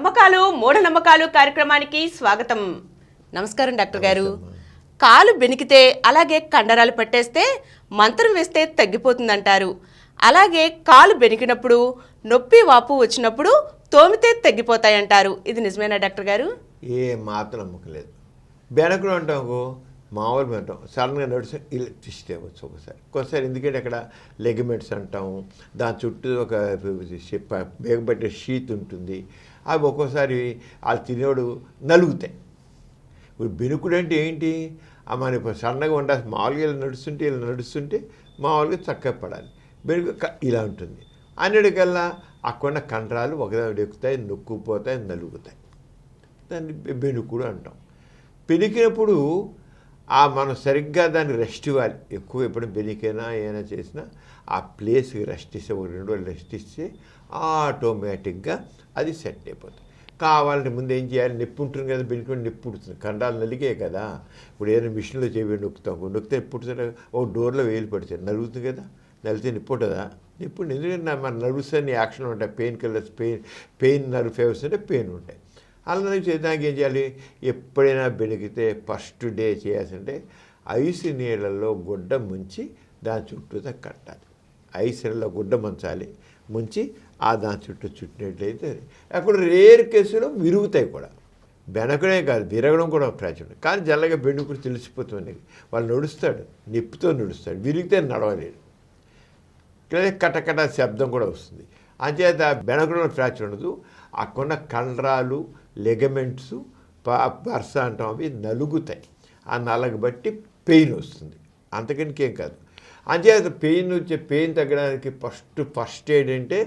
నమ్మకాలు మూఢనమ్మకాలు కార్యక్రమానికి స్వాగతం. నమస్కారం డాక్టర్ గారు. కాలు బెనికితే అలాగే కండరాలు పట్టేస్తే మంత్రం వేస్తే తగ్గిపోతుందంటారు. అలాగే కాలు బెనికినప్పుడు నొప్పి వాపు వచ్చినప్పుడు తోమితే తగ్గిపోతాయంటారు. ఇది నిజమేనా డాక్టర్ గారు? ఏ మాత్రం నమ్మకలేదు. బెనకడం అంటాము మామూలు అంటాం, సడన్గా నడిచి ఇలా ట్విస్ట్ అవ్వచ్చు ఒక్కోసారి ఎందుకంటే అక్కడ లెగమెంట్స్ అంటాము, దాని చుట్టూ ఒక బేగపట్టే షీత్ ఉంటుంది. అవి ఒక్కోసారి వాళ్ళు తినేవాడు నలుగుతాయి. ఇప్పుడు బెనుకుడు అంటే ఏంటి? మన ఇప్పుడు సన్నగా ఉండాలి, మామూలుగా ఇలా నడుస్తుంటే మామూలుగా చక్కగా పడాలి. బెనుక ఇలా ఉంటుంది. అన్నిటికల్లా అక్కడ కండరాలు ఒకదాని ఎక్కుతాయి, నొక్కుపోతాయి, నలుగుతాయి. దాన్ని బెనుకుడు అంటాం. పెనికినప్పుడు మనం సరిగ్గా దాన్ని రెస్ట్ ఇవ్వాలి. ఎక్కువ ఎప్పుడు బెనికైనా ఏమైనా చేసినా ఆ ప్లేస్కి రెస్ట్ ఇస్తే, ఒక 2 రోజులు రెస్ట్ ఇస్తే ఆటోమేటిక్గా అది సెట్ అయిపోతుంది. కావాలంటే ముందు ఏం చేయాలి? నొప్పి ఉంటుంది కదా, బెనికొని నొప్పి పుడుతుంది, కండాలు నలిగే కదా. ఇప్పుడు ఏదైనా మిషన్లో చేయి నొక్కితే పుడుతుంది, ఓ డోర్లో వేలు పడితే నలుగుతుంది కదా, నలితే నొప్పి ఉంటుందా? నొప్పి ఎందుకంటే మన నర్వ్స్ అన్ని యాక్షన్ ఉంటాయి. Pain killers, pain nerve favours అంటే పెయిన్ ఉంటాయి. అలా చేయడానికి ఏం చేయాలి? ఎప్పుడైనా బెనికితే ఫస్ట్ డే చేయాల్సింటే ఐస్ నీళ్ళల్లో గుడ్డ ముంచి దాని చుట్టూతో కట్టాలి. ఐస్ నీళ్ళలో గుడ్డ ముంచాలి, ముంచి దాని చుట్టూ చుట్టినట్లయితే అక్కడ రేర్ కేసులో విరుగుతాయి కూడా. బెనకడే కాదు, విరగడం కూడా ప్రాచుర్యం. కానీ జల్లగా బెండుకుని తెలిసిపోతుంది. వాళ్ళు నడుస్తాడు, నొప్పితో నడుస్తాడు, విరిగితే నడవలేడు. కటకట శబ్దం కూడా వస్తుంది. అంచేత బెనకడం ఫ్రాక్చర్ ఉండదు. అక్కడ కండరాలు, లెగమెంట్స్, పర్స అంటాం, అవి నలుగుతాయి. ఆ నలగ బట్టి పెయిన్ వస్తుంది, అంతకనికి ఏం కాదు. అంచేత పెయిన్ తగ్గడానికి ఫస్ట్ ఎయిడ్ అంటే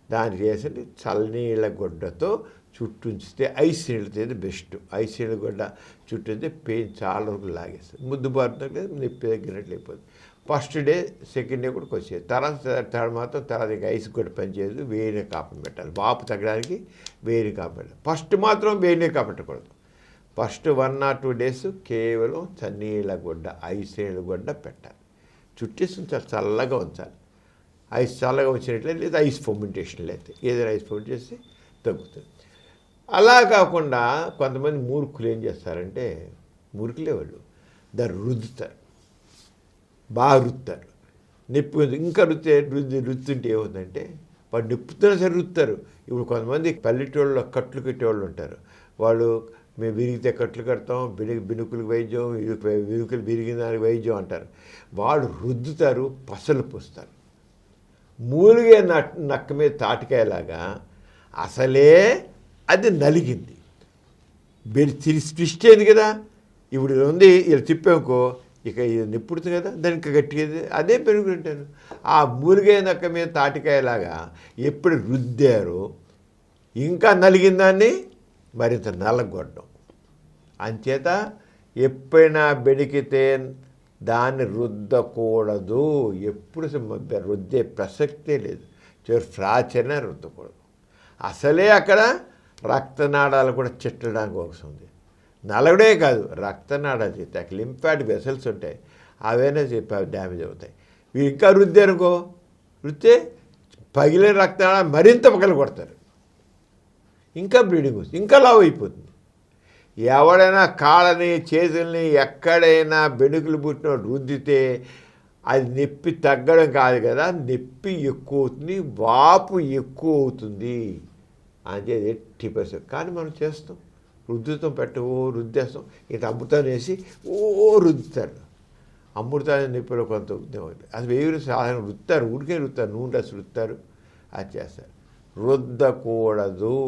దానికి చేసి చల్లనీళ్ళ గుడ్డతో చుట్టూ ఉంచితే, ఐస్ నీళ్ళతో అయితే బెస్ట్. ఐస్ నీళ్ళ గుడ్డ చుట్టూ ఉంటే పెయిన్ చాలా వరకు లాగేస్తుంది. ముద్దు బారుతుంది, నొప్పి తగ్గినట్లు అయిపోతుంది. ఫస్ట్ డే, సెకండ్ డే కూడా వచ్చేది. తర్వాత మాత్రం ఇంకా ఐస్ కూడా పనిచేయదు, వేరే కాపం పెట్టాలి. వాపు తగ్గడానికి వేరే కాపం పెట్టాలి. ఫస్ట్ మాత్రం వేరే కాపెట్టకూడదు. ఫస్ట్ 1 or 2 days కేవలం చన్నీళ్ళ గుడ్డ, ఐస్ నీళ్ళ గుడ్డ పెట్టాలి. చుట్టేసి ఉంచాలి, చల్లగా ఉంచాలి. ఐస్ చల్లగా వచ్చినట్లయితే, లేదా ఐస్ ఫర్మెంటేషన్ అయితే ఏదైనా ఐస్ ఫర్మెంట్ చేస్తే తగ్గుతుంది. అలా కాకుండా కొంతమంది మూర్ఖులు ఏం చేస్తారంటే, మురికిలే వాళ్ళు దాన్ని రుద్దుతారు, బాగా రుత్తారు. నొప్పి ఇంకా రుత్తుంటే ఏముందంటే వాడు నొప్పుతున్నా సరే రుత్తారు. ఇప్పుడు కొంతమంది పల్లెటూళ్ళలో కట్లు కట్టేవాళ్ళు ఉంటారు. వాళ్ళు మేము విరిగితే కట్లు కడతాం, బినుకులకు వైద్యం, వినుకులు విరిగిన దానికి వైద్యం అంటారు. వాళ్ళు రుద్దుతారు, పసలు పోస్తారు. మూలిగే నక్క మీద తాటికాయలాగా అసలే అది నలిగింది, ట్విస్ట్ అయింది కదా. ఇప్పుడు ఉంది, ఇలా తిప్పానుకో ఇక ఇది నిప్పుడుతుంది కదా, దానికి గట్టిగా అదే పెరుగుంటాను. ఆ మూలిగే నక్క మీద తాటికాయలాగా ఎప్పుడు రుద్దారో ఇంకా నలిగిన దాన్ని మరింత నల్లగొట్టడం. అంచేత ఎప్పుడైనా బెడికితే దాన్ని రుద్దకూడదు. ఎప్పుడు రుద్దే ప్రసక్తే లేదు. చివరి ఫ్రాచర్నే రుద్దకూడదు. అసలే అక్కడ రక్తనాళాలు కూడా చిట్టడానికి వస్తుంది. నలగడే కాదు, రక్తనాళాలు చేస్తాయి, లింఫాటిక్ వెసల్స్ ఉంటాయి, అవైనా డ్యామేజ్ అవుతాయి. వీరు ఇంకా రుద్దారనుకో, రుద్దే పగిలిన రక్తనాళాలు మరింత పగలు కొడతారు, ఇంకా బ్లీడింగ్ వస్తుంది, ఇంకా లావు అయిపోతుంది. ఎవడైనా కాళ్ళని, చేతుల్ని ఎక్కడైనా బెణుకులు పుట్టిన రుద్దితే అది నొప్పి తగ్గడం కాదు కదా, నొప్పి ఎక్కువ అవుతుంది, వాపు ఎక్కువ అవుతుంది. అంటే 80%. కానీ మనం చేస్తాం, రుద్దుతాం, రుద్దేస్తాం. ఇక అమృతాన్ని వేసి రుద్దుతారు. అమృతాన్ని నొప్పిలో కొంత అది వేరు సాధారణ రుద్దుతారు, ఊరికే రుద్దుతారు, నూనె రసి రుద్దుతారు, అది చేస్తారు. రుద్దకూడదు.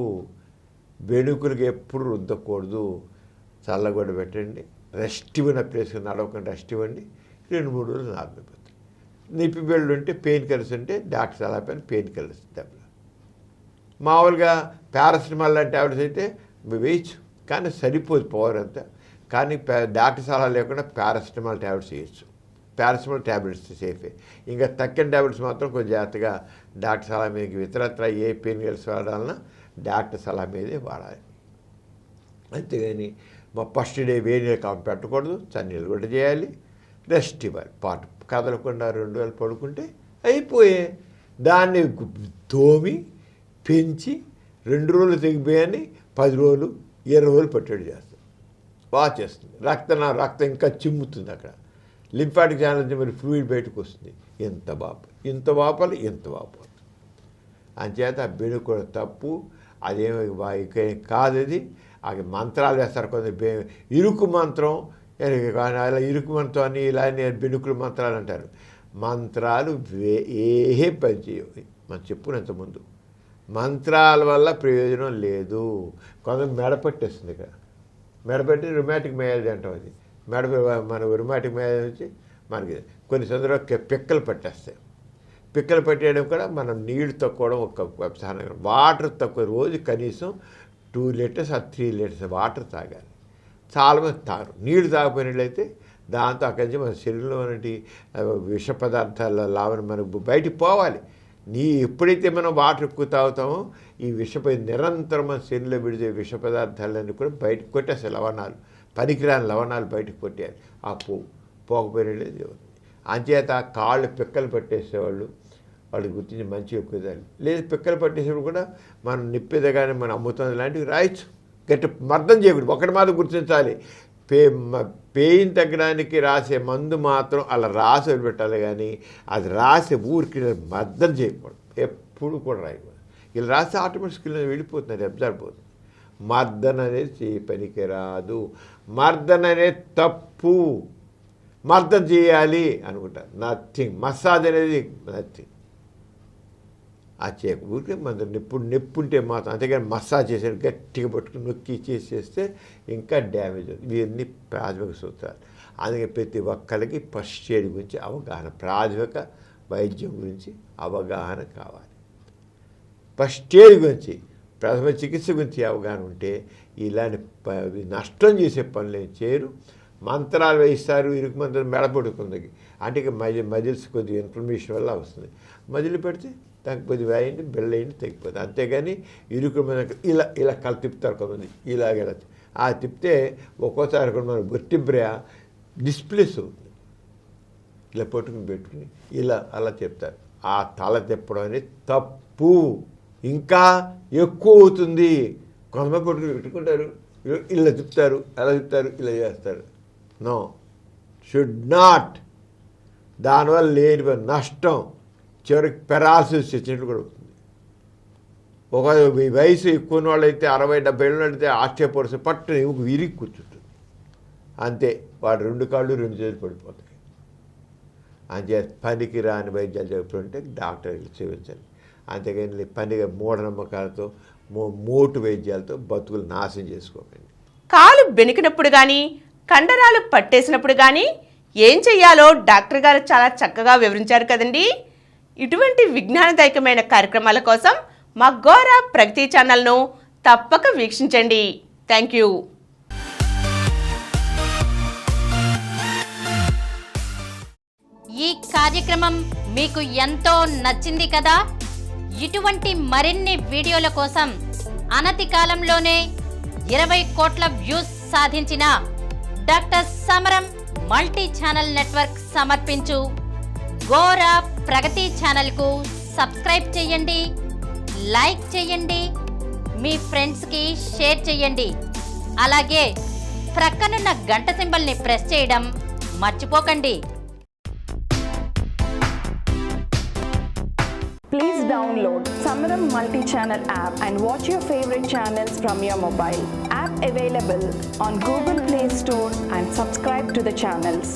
బెణుకులకి ఎప్పుడు రుద్దకూడదు. చల్లగొడ్డ పెట్టండి, రెస్ట్ ఇవ్వని ప్లేస్కి నడవకుండా రెస్ట్ ఇవ్వండి. 2-3 రోజులు నార్మైపోతుంది. నొప్పి బెళ్ళు ఉంటే పెయిన్ కిల్లర్స్ ఉంటే డాక్టర్ సలహా పైన పెయిన్ కిల్లర్స్ దెబ్బలు. మామూలుగా పారాసిటమాల్ లాంటి ట్యాబ్లెట్స్ అయితే వేయచ్చు, కానీ సరిపోదు పవర్ అంతా. కానీ డాక్టర్ సలహా లేకుండా పారాసిటమాల్ ట్యాబ్లెట్స్ వేయచ్చు. పారాసిటమాల్ ట్యాబ్లెట్స్ సేఫే. ఇంకా తక్కిన ట్యాబ్లెట్స్ మాత్రం కొంచెం జాగ్రత్తగా డాక్టర్ సలహా మీద, ఇతరత్ర ఏ పెయిన్ కిల్లర్స్ వాడాలన్నా డాక్టర్ సలహా మీదే వాడాలి. అంతేగాని ఫస్ట్ డే వేడి కాపం పెట్టకూడదు, చన్నీళ్ళు కూడా చేయాలి, రెస్ట్ ఇవ్వాలి. కదలకుండా 2 రోజులు పడుకుంటే అయిపోయే. దాన్ని తోమి పెంచి 2 రోజులు తెగిపోయాని 10 రోజులు 20 రోజులు పట్టేడు చేస్తుంది, బాగా చేస్తుంది. రక్తం ఇంకా చిమ్ముతుంది అక్కడ, లింఫాటిక్ ఛానల్ నుంచి మరి ఫ్లూయిడ్ బయటకు వస్తుంది. ఇంత వాపాలి. అంచేత ఆ బెణుకు తప్పు, అదేమి కాదు. అది మంత్రాలు వేస్తారు కొంత, ఇరుకు మంత్రం అలా ఇరుకు మంత్రం అని ఇలా బెణుకుల మంత్రాలు అంటారు. మంత్రాలు ఏ పని చేయవు. మనం చెప్పుకునేంత ముందు మంత్రాల వల్ల ప్రయోజనం లేదు. కొంత మెడపట్టేస్తుంది ఇక్కడ, మెడపెట్టి రుమాటిక్ మ్యారేజ్ అంటాం. అది మన రుమాటిక్ మ్యారేజ్ వచ్చి మనకి కొన్ని సందర్భాలు పిక్కలు పట్టేస్తాయి. పిక్కలు పట్టేయడం కూడా మనం నీళ్లు తక్కువడం ఒక సాధన. వాటర్ తక్కువ, రోజు కనీసం 2 లీటర్స్ ఆ 3 లీటర్స్ వాటర్ తాగాలి. చాలామంది తాగరు. నీళ్లు తాగపోయినట్లయితే దాంతో అక్కడి నుంచి మన శరీరంలో ఉన్నటువంటి విష పదార్థాల లావణ మనకు బయటికి పోవాలి. ఎప్పుడైతే మనం వాటర్ ఎక్కువ తాగుతామో ఈ నిరంతరం మన శరీరంలో విడిచే విష పదార్థాలన్నీ కూడా బయటకు కొట్టేస్తాయి. లవణాలు, పనికిరాని లవణాలు బయటకు కొట్టేయాలి. ఆ పోకపోయినట్లయితే అంచేత కాళ్ళు పిక్కలు పట్టేసేవాళ్ళు వాళ్ళు గుర్తించి మంచిగా ఎక్కుదాలి. లేదు పిక్కలు పట్టేసేప్పుడు కూడా మనం నిప్పేదగానే మనం అమ్ముతుంది లాంటివి రాయొచ్చు. గట్టి మర్దం చేయకూడదు. ఒకటి మాత్రం గుర్తించాలి, పెయిన్ తగ్గడానికి రాసే మందు మాత్రం అలా రాసి వదిలిపెట్టాలి, కానీ అది రాసే ఊరికి మర్దం చేయకూడదు. ఎప్పుడు కూడా రాయకూడదు. ఇలా రాస్తే ఆటోమేటిక్ స్కిల్ వెళ్ళిపోతుంది, అది అబ్జర్వ్ అవుతుంది. మర్దన అనేది పనికి రాదు. మర్దన అనేది తప్పు. మర్దన చేయాలి అనుకుంటారు, నథింగ్. మసాజ్ అనేది నథింగ్. ఆ చేయకు ఊరికే మన నొప్పి ఉంటే మాత్రం, అంతేగాని మసాజ్ చేసేది గట్టిగా పట్టుకుని నొక్కి చేస్తే ఇంకా డ్యామేజ్ అవుతుంది. ఇవన్నీ ప్రాథమిక సూత్రాలు. అందుకే ప్రతి ఒక్కరికి ఫస్ట్ ఎయిడ్ గురించి అవగాహన, ప్రాథమిక వైద్యం గురించి అవగాహన కావాలి. ఫస్ట్ ఎయిడ్ గురించి, ప్రథమ చికిత్స గురించి అవగాహన ఉంటే ఇలాంటి నష్టం చేసే పనులు ఏం చేయరు. మంత్రాలు వేయిస్తారు, ఇరుకు మంత్రాలు మెడపడుతుంది. అంటే ఇక మజిల్స్ కొద్దిగా ఇన్ఫర్మేషన్ వల్ల వస్తుంది. మజిలు పెడితే తగ్గిపోతే వేయండి, బెల్లయ్యండి, తగ్గిపోతుంది. అంతేగాని ఇరుకు మీద ఇలా కళ్ళు తిప్పుతారు కొంతమంది, ఇలాగ ఆ తిప్పితే ఒక్కోసారి కూడా మన వర్టిబ్రా డిస్ప్లేస్ అవుతుంది. ఇలా పెట్టుకుని అలా చెప్తారు. ఆ తల తిప్పడం అనేది తప్పు, ఇంకా ఎక్కువ అవుతుంది. కొంతమంది పెట్టుకుంటారు, ఇలా తిప్పుతారు, అలా తిప్పుతారు, ఇలా చేస్తారు. No, should not. దానివల్ల లేని నష్టం, చివరికి పెరాలసిస్ వచ్చినట్టు కూడా అవుతుంది. ఒక వయసు ఎక్కువ ఉన్న వాళ్ళైతే 60-70 ఏళ్ళు అయితే ఆస్టియోపోరోసిస్ పట్టుని విరిగి కూర్చుంటుంది. అంతే, వాడు 2 కాళ్ళు 2 చేతులు పడిపోతాయి. అంతే పనికి రాని వైద్యాలు చెప్పుకుంటే డాక్టర్లు సేవించాలి. అంతేగాని మూఢనమ్మకాలతో మోటు వైద్యాలతో బతుకులు నాశనం చేసుకోకండి. కాలు బెనికినప్పుడు కానీ కండరాలు పట్టేసినప్పుడు కానీ ఏం చెయ్యాలో డాక్టర్ గారు చాలా చక్కగా వివరించారు కదండి. ఇటువంటి విజ్ఞానదాయకమైన కార్యక్రమాల కోసం మా గోరా ప్రగతి ఛానల్ను తప్పక వీక్షించండి. Thank you. ఈ కార్యక్రమం మీకు ఎంతో నచ్చింది కదా. ఇటువంటి మరిన్ని వీడియోల కోసం అనతి కాలంలోనే 20 కోట్ల వ్యూస్ సాధించిన డాక్టర్ సమరం మల్టీ ఛానల్ నెట్వర్క్ సమర్పించు గోరా ప్రగతి ఛానల్కు సబ్స్క్రైబ్ చేయండి, లైక్ చేయండి, మీ ఫ్రెండ్స్కి షేర్ చేయండి. అలాగే ప్రక్కనున్న గంట సింబల్ని ప్రెస్ చేయడం మర్చిపోకండి. Please download Samaram Multi-Channel app and watch your favorite channels from your mobile. App available on Google Play Store and subscribe to the channels.